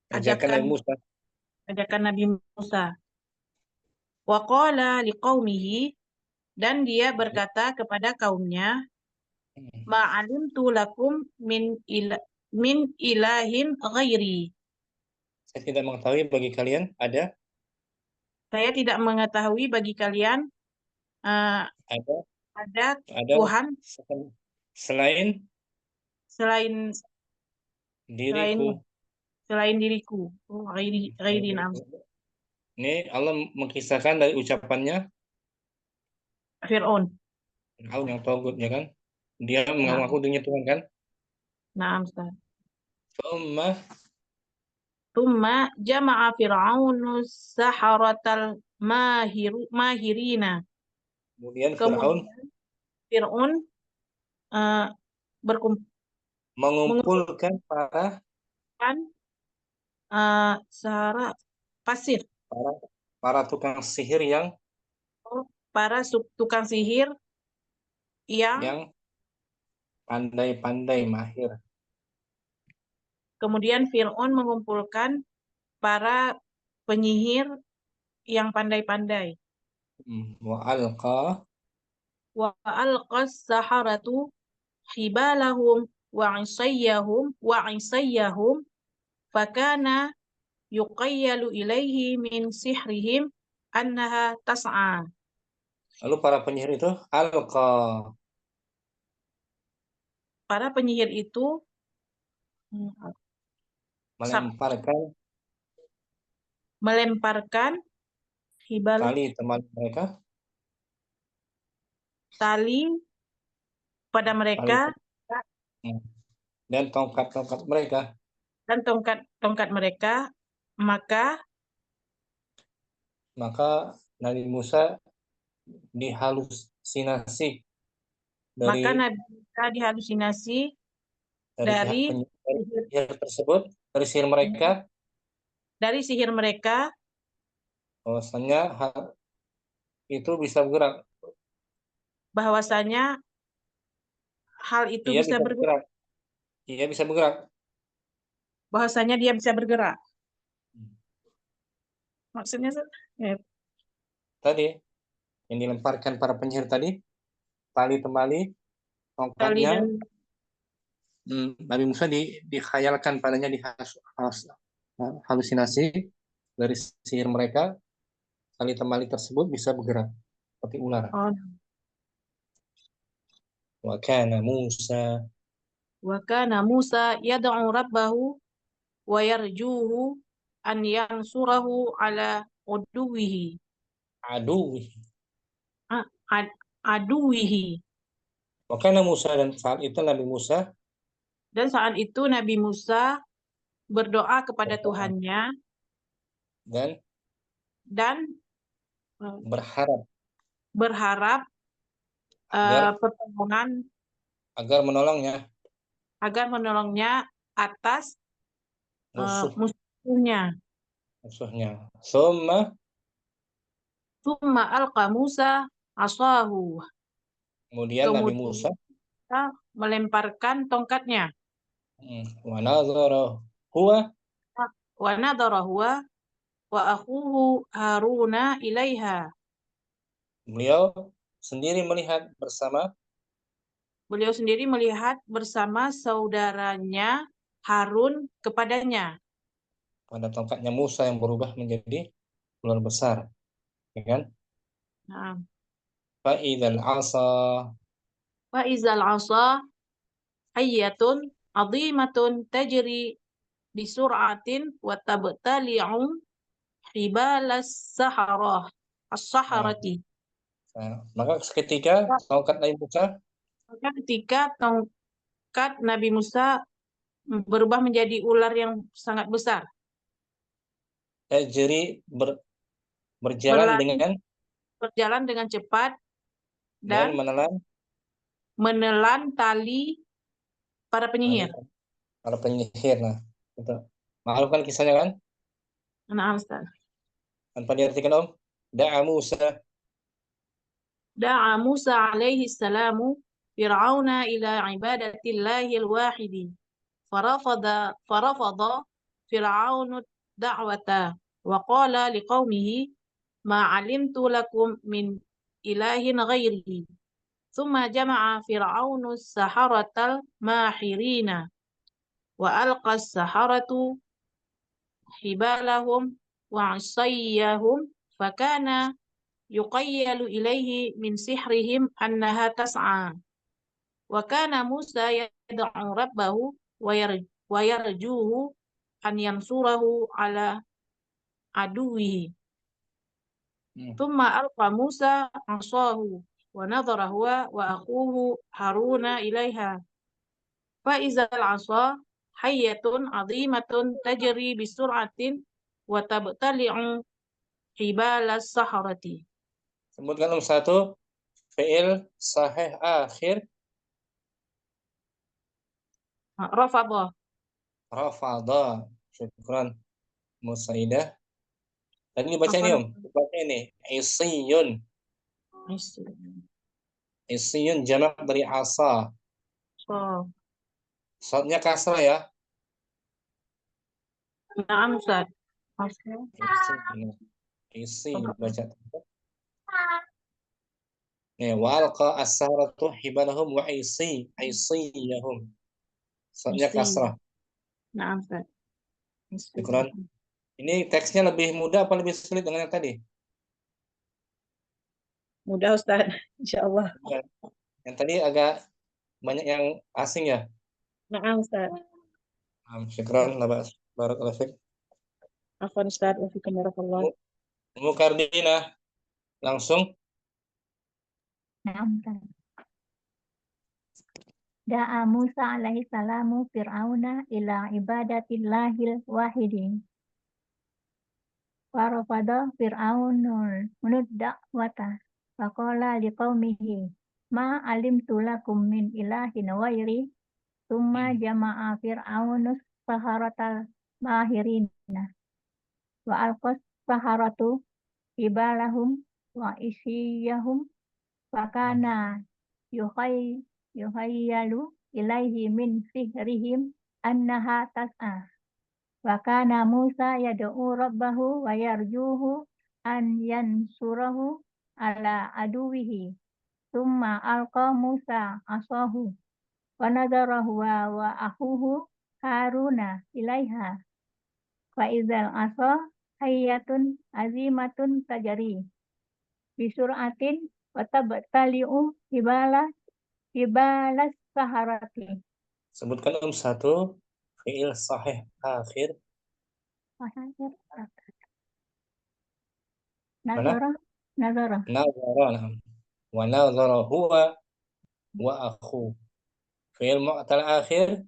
ajakan Nabi Musa. Wa qala liqaumihi, dan dia berkata kepada kaumnya, ma'alimtu lakum min ilahin ghairi. Saya tidak mengetahui bagi kalian ada. Saya tidak mengetahui bagi kalian ada Tuhan selain diriku. selain diriku. Oh, ghairi na'am. Ini Allah mengisahkan dari ucapannya Fir'aun. Fir'aun yang togut, ya kan? Dia Na'am. mengaku dirinya Tuhan kan? Na'am, Ustaz. Thumma Tumma jama'a Fir'aunu saharatal mahirina. kemudian Fir'aun Kemudian Fir'aun eh, mengumpulkan para sahara pasir. para tukang sihir yang Para tukang sihir yang pandai-pandai mahir. kemudian Fir'aun mengumpulkan para penyihir yang pandai-pandai. Wa alqa Wa alqas saharatu hibalahum wa isayyahum fakana yuqayyalu ilaihi min sihrihim annaha tas'a. Lalu para penyihir itu alqa Para penyihir itu melemparkan hibal tali teman mereka tali pada mereka dan tongkat-tongkat mereka dan tongkat mereka, maka Nabi Musa dihalusinasi dari Nabi Musa dihalusinasi dari sihir tersebut, dari sihir mereka, bahwasanya itu bisa bergerak. Bahwasanya hal itu Ia bisa bergerak. Ia bisa bergerak. Bahwasanya dia bisa bergerak. Maksudnya tadi yang dilemparkan para penyihir tadi, tali temali, tongkatnya, Nabi Musa dikhayalkan padanya, halusinasi dari sihir mereka, tali temali tersebut bisa bergerak seperti ular. Wa kana Musa yad'u rabbahu wa yarjuhu an yansurahu ala aduwihi. Wa kana Musa, dan saat itu Nabi Musa berdoa kepada Tuhannya dan berharap pertolongan agar menolongnya atas musuhnya. Summa alqa Musa asahu. Kemudian Nabi Musa melemparkan tongkatnya. Wa nadhara huwa wa akhuhu Haruna ilaiha. Beliau sendiri melihat bersama saudaranya Harun kepadanya. Pada tongkatnya Musa yang berubah menjadi ular besar, ya kan? Nah. Fa'idhal asa hayyatun adhimatun tajri bisur'atin wa tabtali'u hibalas saharati. Maka ketika tongkat Nabi Musa berubah menjadi ular yang sangat besar. Tajri berjalan dengan cepat dan menelan tali para penyihir. Nah, itu. Maklum kan kisahnya kan? Nah, Ustaz. Tanpa diartikan Om. Da'a Musa alaihi salamu Fir'auna ila ibadatillahi al-wahidi. Farafada Fir'aunu da'wata wa qala liqaumihi ma 'alimtu lakum min ilahin ghairihi. Thumma jama'a Fir'aunu as-saharatal mahirina wa alqa as-saharatu hibalahum wa 'isayyahum fakana yuqayyalu ilaihi min sihrihim annaha tas'a. Wa kana Musa yad'u rabbahu wa yarjuhu an yansurahu ala aduwihi. Thumma alqa Musa asahu wa nadhara huwa wa akhuhu Haruna ilaiha. Fa izal asa hayyatun 'azimatun tajri bisur'atin wa tabtali'u hibalas saharati. Sebutkan satu fi'il sahih akhir. Rafadha. Rafadha. Syukran Musaidah. Tadi dibaca ini Baca ini. Isiyun. Isiyun jamak dari asa. Shadnya kasrah ya. Na'am Ustaz. Isi baca. Wa alqa as-saratu hibalahum wa isiyahum. Shadnya kasrah. Na'am Ustaz. Syukran. Ini teksnya lebih mudah apa lebih sulit dengan yang tadi? Mudah Ustaz, insyaallah. Yang tadi agak banyak yang asing ya. Na'am Ustaz. Syukran, barakallahu fiik. Afwan Ustaz, wa fikum barakallah. Ummu Kardina, langsung. Naam. Da'a Musa alaihi salamu Fir'auna ila ibadatillahil wahidi. Wa rafada Fir'aunul da'wata. Wa qala liqaumihi ma alimtu lakum min ilahin ghairi. Tsumma jama'a Fir'aunus saharatal mahirina. Wa alqas saharatu ibalahum wa isiyahum. Wa kana yuhayyalu ilaihi min sihrihim annaha tas'a. Wa kana Musa yad'u rabbahu wa yarjuhu an yansurahu ala aduwihi. Tsumma alqa Musa asahu wa nadharahu wa akhuhu Haruna ilaiha. Fa idzal asa hayyatun azimatun tajri bisur'atin wa tabtali'u hibalas saharati. Sebutkan satu fi'il sahih akhir. Nazara. Nazara. Wa nazara huwa wa akhu. Fi'il mu'tal akhir.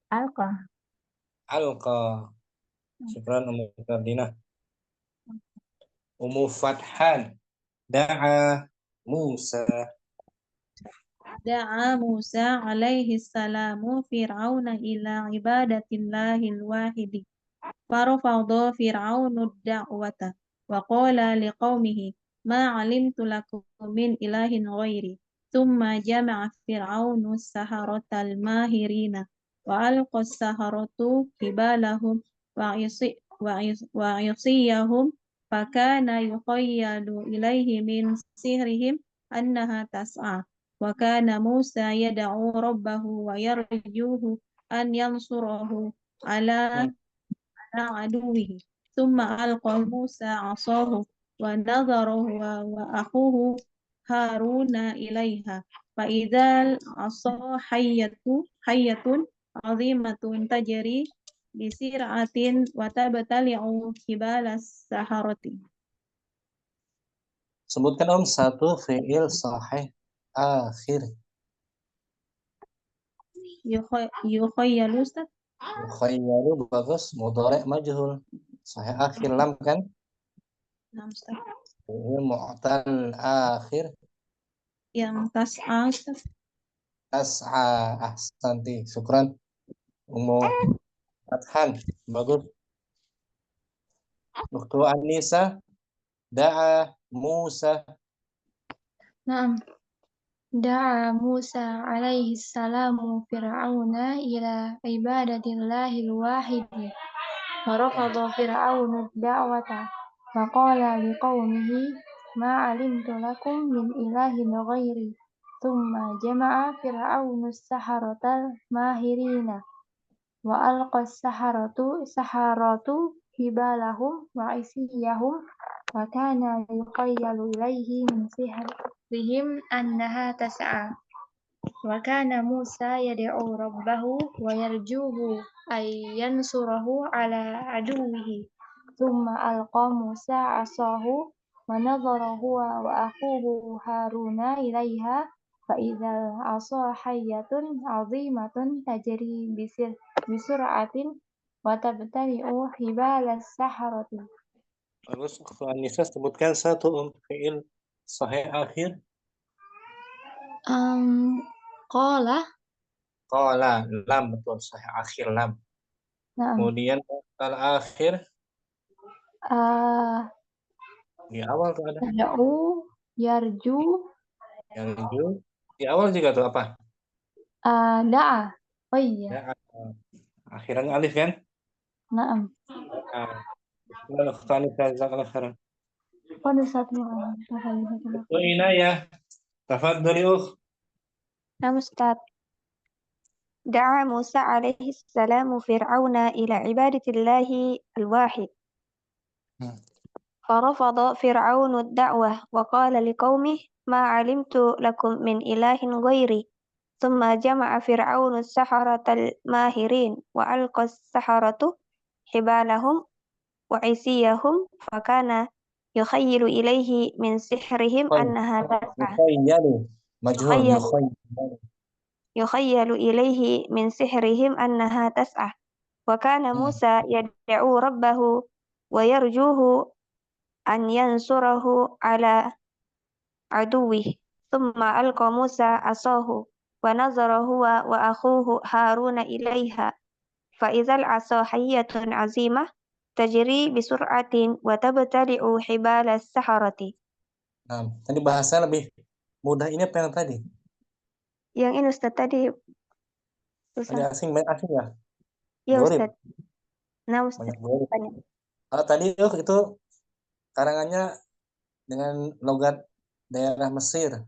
Alqa. Syukran Ummu Kardina. Ummu Fathan. Da'a Musa. Da'a Musa alaihi salamu Fir'auna ila ibadatillahil wahidi. Farafadha Fir'aunu da'wata wa qala liqaumihi ma 'alimtu lakum min ilahin ghairi. Tsumma jama'a Fir'aunu saharatal mahirina wa alqa as-saharatu hibalahum wa isiyahum fakana yukhayyalu ilaihi min sihrihim annaha tas'a. Wa kana Musa yad'u rabbahu wa yarjuhu an yansurahu ala aduwihi. Tsumma alqa Musa 'asahu wa nadharahu wa akhuhu Haruna ilaiha. Fa idzal 'asa hayyatun 'azimatun tajri bisir'atin wa tabtali'u hibalas saharati. Sebutkan satu fi'il sahih akhir. Yukhayyalu Ustaz. Yukhayyalu bagus, mudhari' majhul. Sahih akhir lam kan? Nah, Ustaz. Fi'il mu'tal akhir. Yang tas'a Ustaz. Tas'a, ahsanti. Syukran Ummu Fathan, bagus. Ukhtu Anisa, da'a Musa. Naam. Da'a Musa alaihi salamu Fir'auna ila ibadatillahil wahidi. Wa rafadha Fir'aunu da'wata wa qala liqaumihi ma 'alimtu lakum min ilahin ghairi. Tsumma jama'a Fir'aunu as-saharatal mahirina wa alqa as-saharatu hibalahum wa isiyahum wa kana yukhayyalu ilaihi min sihrihim annaha tas'a. وكان موسى يدعو ربه ويرجوه أن ينصره على عدوه ثم ألقى موسى عصاه ونظر هو وأخوه هارون إليها فإذا العصا حية عظيمة تجري بسرعة وتبتلع حبال السحرة. Terus Nisa sebutkan satu fiil sahih akhir. Qala. Qala, lam, betul, sahih akhir lam. Naam. Kemudian al akhir di awal tuh ada. Yad'u, yarju, Yarju. Di awal juga tuh apa? da'a. Oh iya. Ya, akhirannya alif kan? Naam. Nah, Nisa jazakallahu khairan. Pada saat malam. Wa Inayah, tafadhali ukh. نعم أستاذ. دعا موسى عليه السلام فرعون إلى عبادة الله الواحد فرفض فرعون الدعوة وقال لقومه ما علمت لكم من إله غيري ثم جمع فرعون السحرة الماهرين وألقى السحرة حبالهم وعصيهم فكان يخيل إليه من سحرهم أنها تسعى يخيل إليه من سحرهم أنها تسعى وكان موسى يدعو ربه ويرجوه أن ينصره على عدوه ثم ألقى موسى عصاه ونظر هو وأخوه هارون إليها فإذا العصا حية عظيمة تجري بسرعة وتبتلع حبال السحرة. Nah, tadi bahasa lebih mudah ini apa yang tadi? Yang ini Ustaz tadi Tadi asing, banyak asing ya? Iya Gorib. Ustaz. Nah Ustaz. Banyak gorib. Banyak. Tadi itu karangannya dengan logat daerah Mesir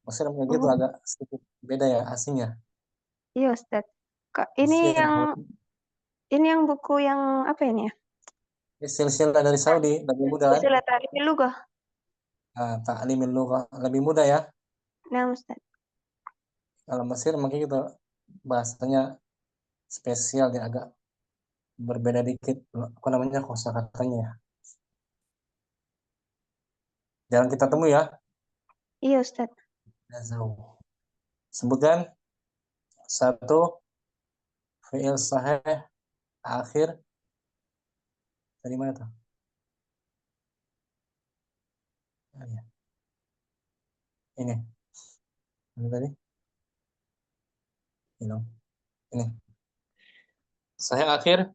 punya gitu agak sedikit beda ya asingnya. Iya Ustaz. Ini yang buku yang apa ini ya? Silsilah dari Saudi lebih mudah kan? Silsilah Ta'limil Lughah. Ta'limil Lughah lebih mudah ya. Nah Ustaz. Kalau Mesir mungkin gitu bahasanya spesial dia agak berbeda dikit apa namanya kosakatanya ya. Jarang kita temui ya. Iya Ustaz. Sebutkan satu fi'il sahih akhir dari mana tuh? Ini. Ini tadi. Ini. Sahih akhir.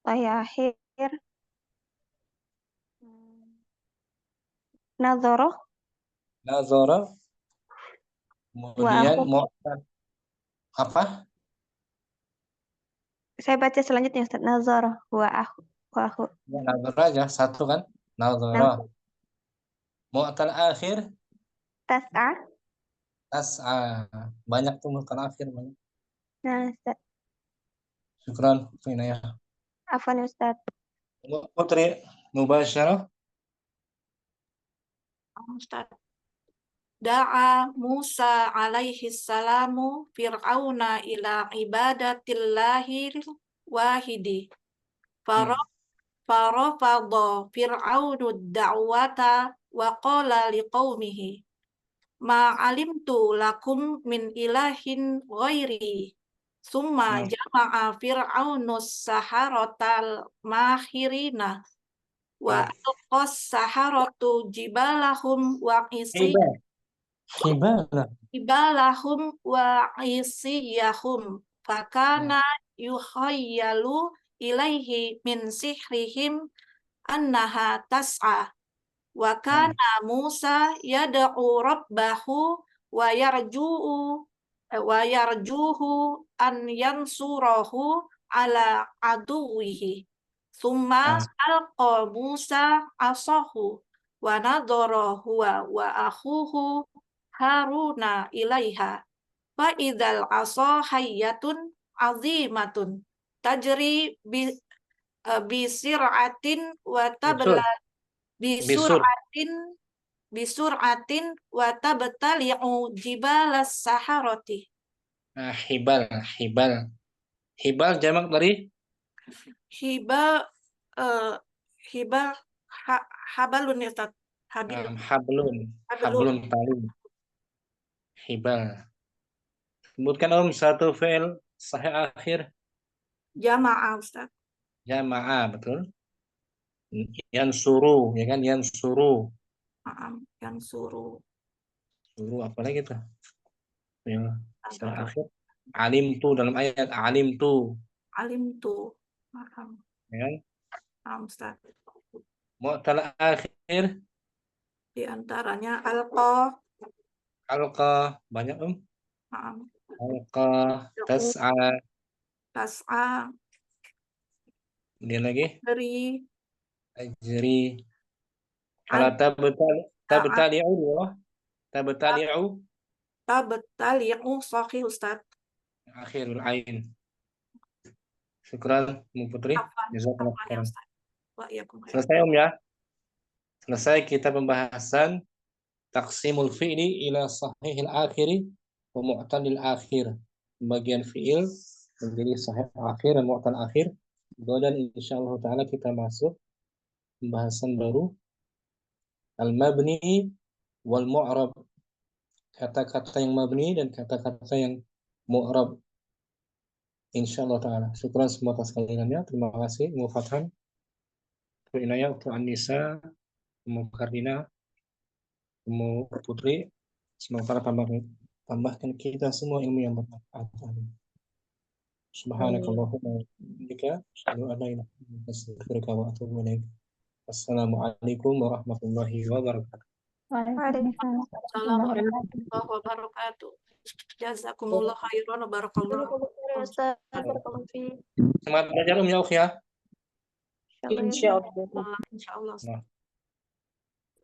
Sahih akhir. Nazara. Kemudian mu'tal. Apa? Saya baca selanjutnya Ustaz. Nazara wa akhu. Nazara aja satu kan? Nazara. Mu'tal akhir. Tas'a. Banyak tuh mu'tal akhir banyak. Nah Ustaz. Syukran Inayah. Afwan Ustaz. Putri Mubasyarah. Ustaz. Da'a Musa alaihi salamu fir'auna ila ibadatillahil wahidi. Farafadha fir'aunu da'wata wa qala liqaumihi ma alimtu lakum min ilahin ghairi. Summa jama'a fir'aunus saharatal mahirina wa alqas saharatu jibalahum wa Ibalahum wa isiyahum fakana yukhayyalu ilaihi min sihrihim annaha tas'a wa kana Musa yad'u rabbahu wa yarjuhu an yansurahu ala aduwihi summa alqa Musa asahu wa nadhara huwa wa akhuhu Haruna ilaiha fa idzal asa hayyatun azimatun tajri bi siratin wa tabla bi suratin bisur'atin wa tabtali'u jibalas saharati. Nah, hibal, hibal. Hibal jamak dari Hibal hibal habalun ya Ustaz. hablun, Hablun. hablun tali. Hibal. Sebutkan satu fi'il sahih akhir Jamaah Ustaz. jamaah, betul. Yansuru, ya kan? Yansuru. Yang suruh. Suru apa lagi tuh? Fi'il sahih akhir. Alim tu dalam ayat alim tu, Alim tu. Paham. ya kan? Paham Ustaz. Mu'tal akhir Di antaranya alqa. alqa banyak Paham. alqa tas'a, Tas'a. kemudian lagi Dari ajri. Kalau tabtali'u tabtali'u sahih Ustaz. akhirul ain. Syukran Bu Putri. Jazakallahu Afwan ya khairan. Ustaz. Wa iyyakum khairan. Selesai ya. Selesai kita pembahasan taqsimul fi'li ila sahihil akhiri wa mu'talil akhir. Bagian fi'il menjadi sahih akhir dan mu'tal akhir. Dan insyaallah taala kita masuk pembahasan baru al-mabni wal mu'rab. Kata-kata yang mabni dan kata-kata yang mu'rab. Insyaallah taala. Syukran semua atas kehadirannya. Terima kasih Mu Fathan, Mu Inayah, Mu Anissa, Mu Kardina, Mu Putri. Semoga tambahkan kita semua ilmu yang bermanfaat. Subhanakallahumma wa bihamdika asyhadu an la ilaha illa anta astaghfiruka wa atubu ilaik. Assalamualaikum warahmatullahi wabarakatuh. Waalaikumsalam. Assalamualaikum warahmatullahi wabarakatuh. Jazakumullah khairan wa barakallahu. Ustaz, barakallahu fiik. Semangat belajar ya, Ukh ya. Insyaallah. Insyaallah. Insyaallah. Nah.